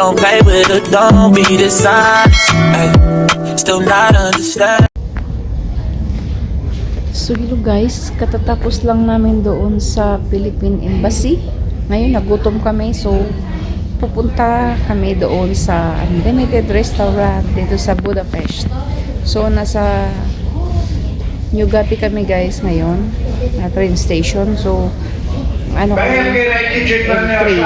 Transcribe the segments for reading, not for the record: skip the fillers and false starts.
don't play with her, don't be dishonest. Ay, still not understand. So hello guys, katatapos lang namin doon sa Philippine Embassy. Ngayon nagutom kami, so pupunta kami doon sa Unlimited Restaurant dito sa Budapest. So nasa New Gapi kami guys ngayon, na train station. So ano kami, train.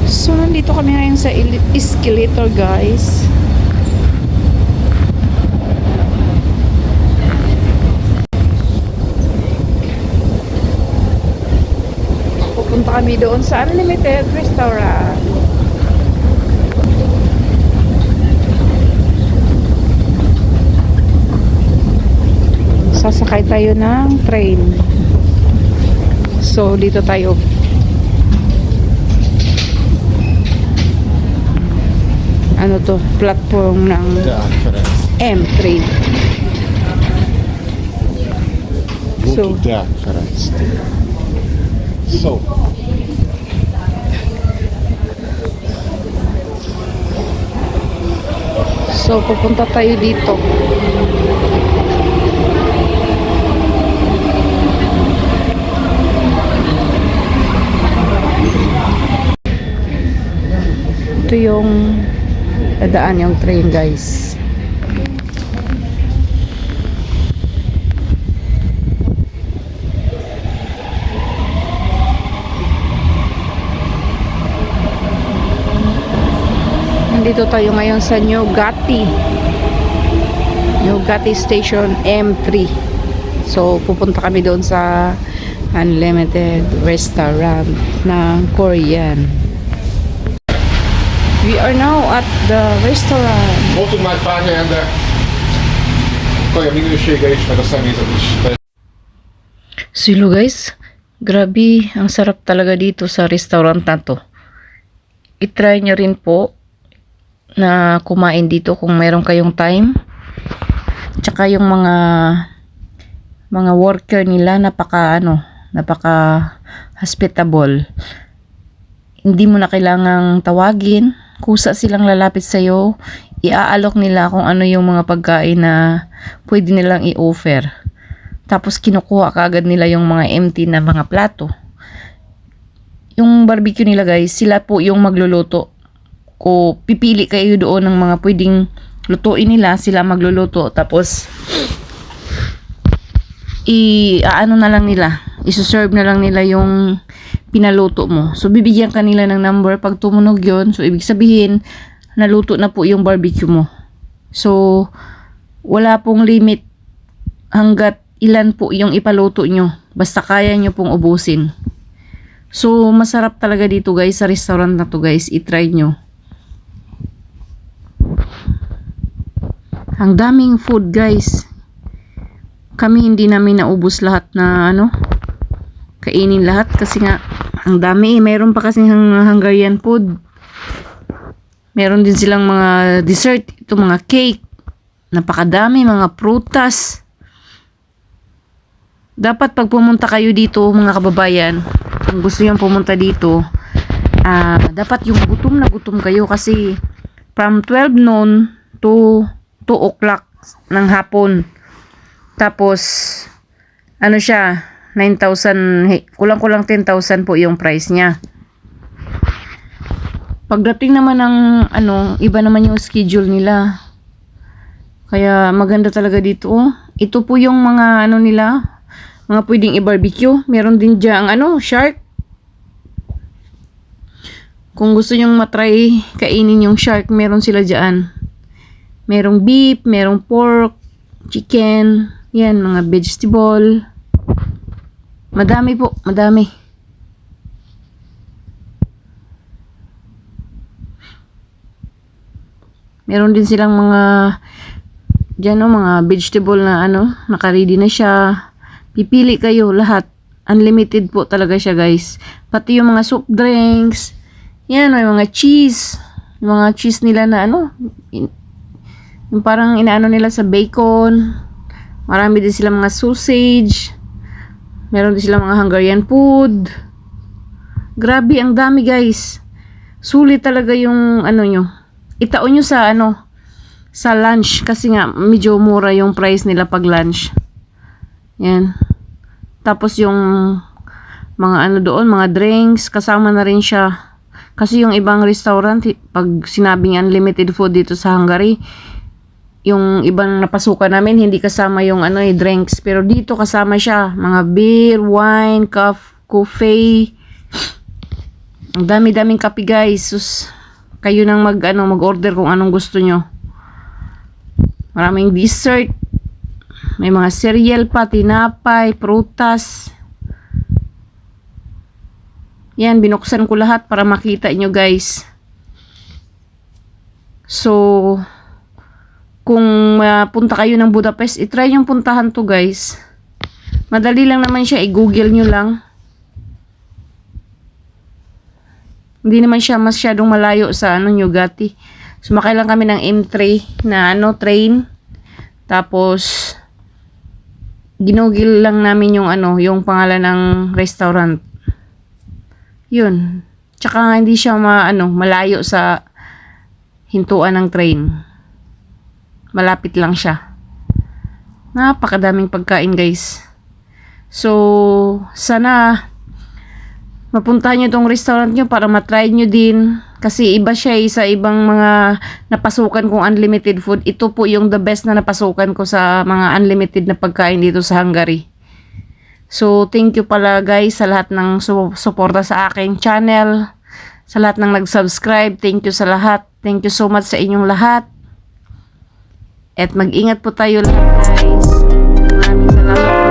So nandito kami ngayon sa escalator guys. Pupunta kami doon sa Unlimited Restaurant. Sasakay tayo ng train. So, dito tayo. Ano to? Platform ng M3. So, So, pupunta tayo dito. Ito yung dadaan yung train guys. Dito tayo ngayon sa New Gati Station M3. So pupunta kami doon sa Unlimited Restaurant ng Korean. We are now at the restaurant. Voltunk már pár helyen, de kaja minősége is, meg a személyzet is. So hello guys, grabe, ang sarap talaga dito sa restaurant na to. I-try nyo rin po na kumain dito kung meron kayong time. Tsaka yung mga worker nila napaka hospitable. Hindi mo na kailangang tawagin, kusa silang lalapit sa iyo, iaalok nila kung ano yung mga pagkain na pwede nilang i-offer. Tapos kinukuha kaagad nila yung mga empty na mga plato. Yung barbecue nila guys, sila po yung magluluto. O pipili kayo doon ng mga pwedeng lutuin nila, sila magluluto, tapos ano na lang nila, isuserve na lang nila yung pinaluto mo. So bibigyan ka nila ng number pag tumunog yon, so ibig sabihin naluto na po yung barbecue mo. So wala pong limit hanggat ilan po yung ipaluto nyo, basta kaya nyo pong ubusin. So masarap talaga dito guys sa restaurant na to guys, i-try nyo. Ang daming food guys. Kami hindi namin naubos lahat na kainin lahat kasi nga ang dami. Meron pa kasi Hungarian food. Meron din silang mga dessert, ito mga cake. Napakadami, mga prutas. Dapat pag pumunta kayo dito mga kababayan, kung gusto nyo pumunta dito, dapat yung gutom na gutom kayo kasi from 12 noon to 2 o'clock ng hapon. Tapos siya 9,000, kulang-kulang 10,000 po yung price niya. Pagdating naman ng iba naman yung schedule nila. Kaya maganda talaga dito. Ito po yung mga nila, mga pwedeng i-barbecue. Meron din diyang shark. Kung gusto nyong matry kainin yung shark, meron sila diyan. Merong beef, merong pork, chicken, yan, mga vegetable. Madami po, madami. Meron din silang mga mga vegetable na naka-ready na siya. Pipili kayo lahat. Unlimited po talaga siya guys. Pati yung mga soft drinks. Yan, may mga cheese. Yung mga cheese nila na yung parang inaano nila sa bacon. Marami din sila mga sausage. Meron din sila mga Hungarian food. Grabe, ang dami guys. Sulit talaga yung ano nyo. Itaon nyo sa ano, sa lunch. Kasi nga, medyo mura yung price nila pag lunch. Yan. Tapos yung mga ano doon, mga drinks, kasama na rin siya. Kasi yung ibang restaurant, pag sinabing unlimited food dito sa Hungary, yung ibang napasukan namin, hindi kasama yung ano drinks. Pero dito kasama siya. Mga beer, wine, coffee. Ang dami-daming kape guys. Sus, kayo nang mag-order kung anong gusto nyo. Maraming dessert. May mga cereal pa, tinapay, prutas. Yan, binuksan ko lahat para makita nyo guys. So, kung punta kayo ng Budapest, itry yung puntahan to guys. Madali lang naman siya, i-google nyo lang. Hindi naman siya masyadong malayo sa Nyugati. Sumakay lang kami ng M3 na train. Tapos ginugil lang namin yung yung pangalan ng restaurant. Yun. Tsaka hindi siya malayo sa hintuan ng train. Malapit lang siya. Napakadaming pagkain, guys. So, sana mapuntahan nyo tong restaurant nyo para matry nyo din. Kasi iba siya sa ibang mga napasukan kong unlimited food. Ito po yung the best na napasukan ko sa mga unlimited na pagkain dito sa Hungary. So, thank you pala guys sa lahat ng suporta sa aking channel. Sa lahat ng nag-subscribe. Thank you sa lahat. Thank you so much sa inyong lahat. At mag-ingat po tayo lahat guys. Maraming salamat.